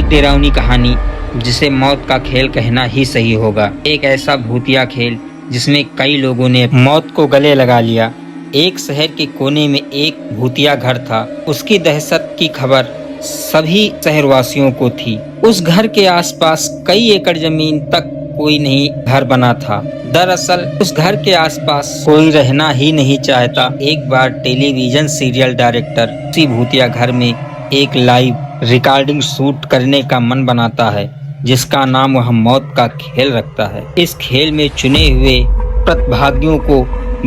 एक डरावनी कहानी जिसे मौत का खेल कहना ही सही होगा। एक ऐसा भूतिया खेल जिसमें कई लोगों ने मौत को गले लगा लिया। एक शहर के कोने में एक भूतिया घर था। उसकी दहशत की खबर सभी शहरवासियों को थी। उस घर के आसपास कई एकड़ जमीन तक कोई नहीं घर बना था। दरअसल उस घर के आसपास कोई रहना ही नहीं चाहता। एक बार टेलीविजन सीरियल डायरेक्टर उसी भूतिया घर में एक लाइव रिकॉर्डिंग शूट करने का मन बनाता है, जिसका नाम वह मौत का खेल रखता है। इस खेल में चुने हुए प्रतिभागियों को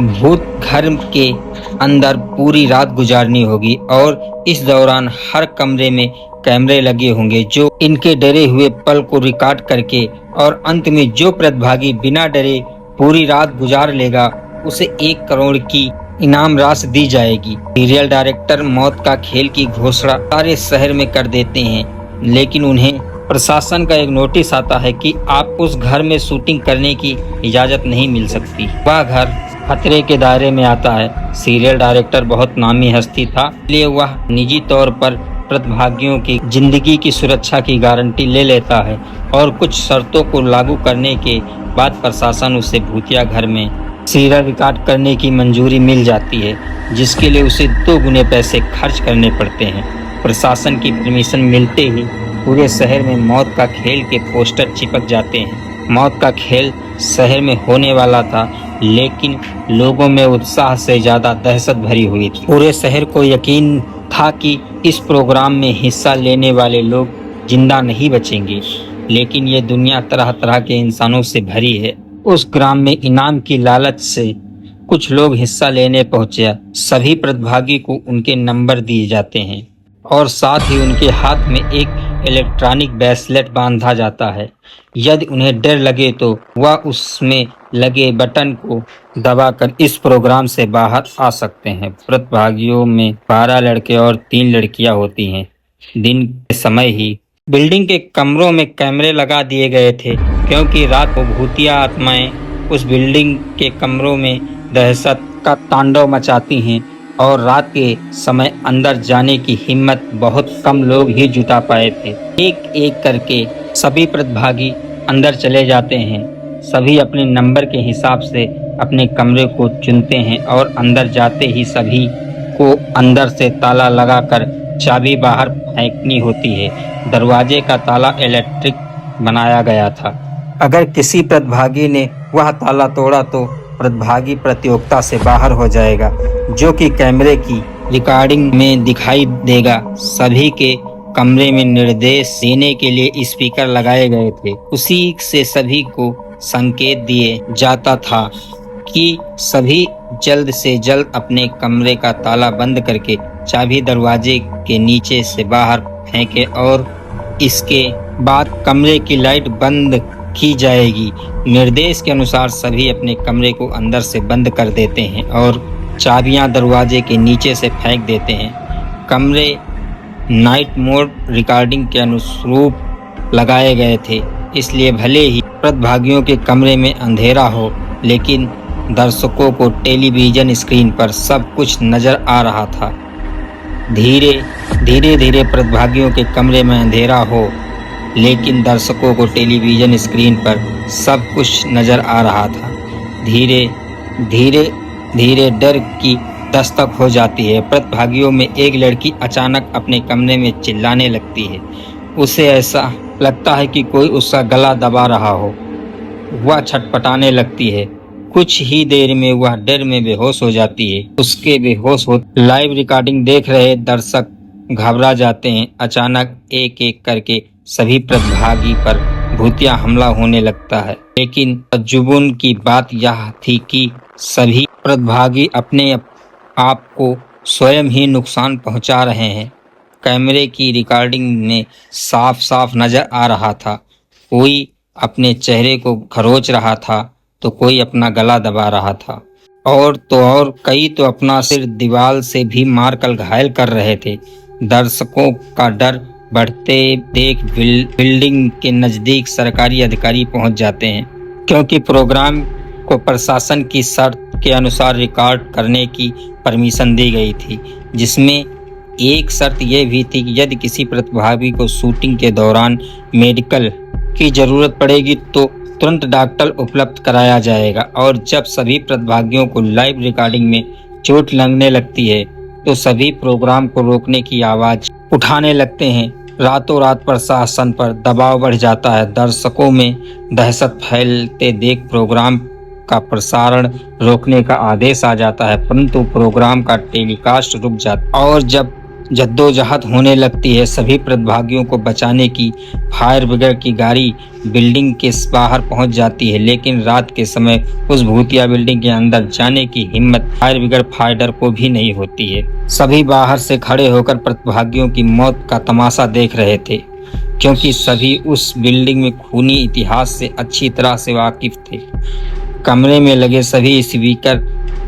भूत घर के अंदर पूरी रात गुजारनी होगी और इस दौरान हर कमरे में कैमरे लगे होंगे जो इनके डरे हुए पल को रिकॉर्ड करके, और अंत में जो प्रतिभागी बिना डरे पूरी रात गुजार लेगा उसे 1 करोड़ की इनाम राशि दी जाएगी। सीरियल डायरेक्टर मौत का खेल की घोषणा सारे शहर में कर देते हैं, लेकिन उन्हें प्रशासन का एक नोटिस आता है कि आप उस घर में शूटिंग करने की इजाज़त नहीं मिल सकती। वह घर खतरे के दायरे में आता है। सीरियल डायरेक्टर बहुत नामी हस्ती था, इसलिए वह निजी तौर पर प्रतिभागियों की जिंदगी की सुरक्षा की गारंटी ले लेता है और कुछ शर्तों को लागू करने के बाद प्रशासन उसे भूतिया घर में सीरियल रिकॉर्ड करने की मंजूरी मिल जाती है, जिसके लिए उसे 2 गुने पैसे खर्च करने पड़ते हैं। प्रशासन की परमिशन मिलते ही पूरे शहर में मौत का खेल के पोस्टर चिपक जाते हैं। मौत का खेल शहर में होने वाला था, लेकिन लोगों में उत्साह से ज़्यादा दहशत भरी हुई थी। पूरे शहर को यकीन था कि इस प्रोग्राम में हिस्सा लेने वाले लोग जिंदा नहीं बचेंगे, लेकिन ये दुनिया तरह तरह के इंसानों से भरी है। उस ग्राम में इनाम की लालच से कुछ लोग हिस्सा लेने पहुंचे। सभी प्रतिभागी को उनके नंबर दिए जाते हैं और साथ ही उनके हाथ में एक इलेक्ट्रॉनिक ब्रेसलेट बांधा जाता है। यदि उन्हें डर लगे तो वह उसमें लगे बटन को दबाकर इस प्रोग्राम से बाहर आ सकते हैं। प्रतिभागियों में 12 लड़के और 3 लड़कियां होती हैं। दिन के समय ही बिल्डिंग के कमरों में कैमरे लगा दिए गए थे, क्योंकि रात को भूतिया आत्माएं उस बिल्डिंग के कमरों में दहशत का तांडव मचाती हैं और रात के समय अंदर जाने की हिम्मत बहुत कम लोग ही जुटा पाए थे। एक एक करके सभी प्रतिभागी अंदर चले जाते हैं। सभी अपने नंबर के हिसाब से अपने कमरे को चुनते हैं और अंदर जाते ही सभी को अंदर से ताला लगाकर चाबी बाहर फेंकनी होती है। दरवाजे का ताला इलेक्ट्रिक बनाया गया था। अगर किसी प्रतिभागी ने वह ताला तोड़ा तो प्रतिभागी प्रतियोगिता से बाहर हो जाएगा, जो कि कैमरे की रिकॉर्डिंग में दिखाई देगा। सभी के कमरे में निर्देश देने के लिए स्पीकर लगाए गए थे। उसी से सभी को संकेत दिए जाता था कि सभी जल्द से जल्द अपने कमरे का ताला बंद करके चाबी दरवाजे के नीचे से बाहर फेंके और इसके बाद कमरे की लाइट बंद की जाएगी। निर्देश के अनुसार सभी अपने कमरे को अंदर से बंद कर देते हैं और चाबियां दरवाजे के नीचे से फेंक देते हैं। कमरे नाइट मोड रिकॉर्डिंग के अनुरूप लगाए गए थे, इसलिए भले ही प्रतिभागियों के कमरे में अंधेरा हो, लेकिन दर्शकों को टेलीविजन स्क्रीन पर सब कुछ नजर आ रहा था। धीरे धीरे प्रतिभागियों के कमरे में अंधेरा हो, लेकिन दर्शकों को टेलीविजन स्क्रीन पर सब कुछ नजर आ रहा था। धीरे धीरे डर की दस्तक हो जाती है। प्रतिभागियों में एक लड़की अचानक अपने कमरे में चिल्लाने लगती है। उसे ऐसा लगता है कि कोई उसका गला दबा रहा हो। वह छटपटाने लगती है। कुछ ही देर में वह डर में बेहोश हो जाती है। उसके बेहोश हो लाइव रिकॉर्डिंग देख रहे दर्शक घबरा जाते हैं। अचानक एक एक करके सभी प्रतिभागी पर भूतिया हमला होने लगता है, लेकिन तजुबुन की बात यह थी कि सभी प्रतिभागी अपने आप को स्वयं ही नुकसान पहुंचा रहे हैं। कैमरे की रिकॉर्डिंग में साफ साफ नजर आ रहा था। कोई अपने चेहरे को खरोच रहा था तो कोई अपना गला दबा रहा था, और कई तो अपना सिर दीवार से भी मारकर घायल कर रहे थे। दर्शकों का डर बढ़ते देख बिल्डिंग के नज़दीक सरकारी अधिकारी पहुंच जाते हैं, क्योंकि प्रोग्राम को प्रशासन की शर्त के अनुसार रिकॉर्ड करने की परमिशन दी गई थी, जिसमें एक शर्त यह भी थी कि यदि किसी प्रतिभागी को शूटिंग के दौरान मेडिकल की जरूरत पड़ेगी तो तुरंत डॉक्टर उपलब्ध कराया जाएगा। और जब सभी प्रतिभागियों को लाइव रिकॉर्डिंग में चोट लगने लगती है तो सभी प्रोग्राम को रोकने की आवाज उठाने लगते हैं। रातों रात प्रशासन पर दबाव बढ़ जाता है। दर्शकों में दहशत फैलते देख प्रोग्राम का प्रसारण रोकने का आदेश आ जाता है, परंतु प्रोग्राम का टेलीकास्ट रुक जाता है। और जब जद्दोजहद होने लगती है, सभी प्रतिभागियों को बचाने की फायर ब्रिगेड की गाड़ी बिल्डिंग के बाहर पहुंच जाती है, लेकिन रात के समय उस भूतिया बिल्डिंग के अंदर जाने की हिम्मत फायर ब्रिगेड फाइटर को भी नहीं होती है। सभी बाहर से खड़े होकर प्रतिभागियों की मौत का तमाशा देख रहे थे, क्योंकि सभी उस बिल्डिंग में खूनी इतिहास से अच्छी तरह से वाकिफ थे। कमरे में लगे सभी स्पीकर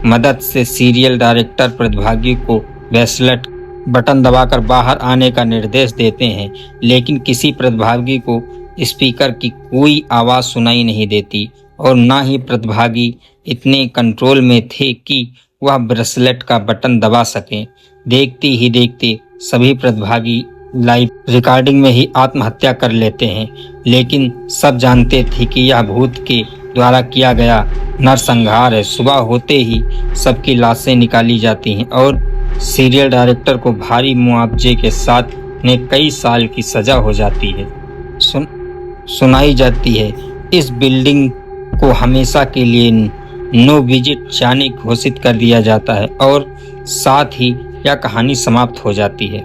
मदद से सीरियल डायरेक्टर प्रतिभागी को ब्रेसलेट बटन दबाकर बाहर आने का निर्देश देते हैं, लेकिन किसी प्रतिभागी को स्पीकर की कोई आवाज सुनाई नहीं देती और न ही प्रतिभागी इतने कंट्रोल में थे कि वह ब्रेसलेट का बटन दबा सकें। देखते ही देखते सभी प्रतिभागी लाइव रिकॉर्डिंग में ही आत्महत्या कर लेते हैं, लेकिन सब जानते थे कि यह भूत के द्वारा किया गया नरसंहार है। सुबह होते ही सबकी लाशें निकाली जाती हैं और सीरियल डायरेक्टर को भारी मुआवजे के साथ ने कई साल की सजा हो जाती है। सुनाई जाती है इस बिल्डिंग को हमेशा के लिए नो विजिट जाने घोषित कर दिया जाता है और साथ ही यह कहानी समाप्त हो जाती है।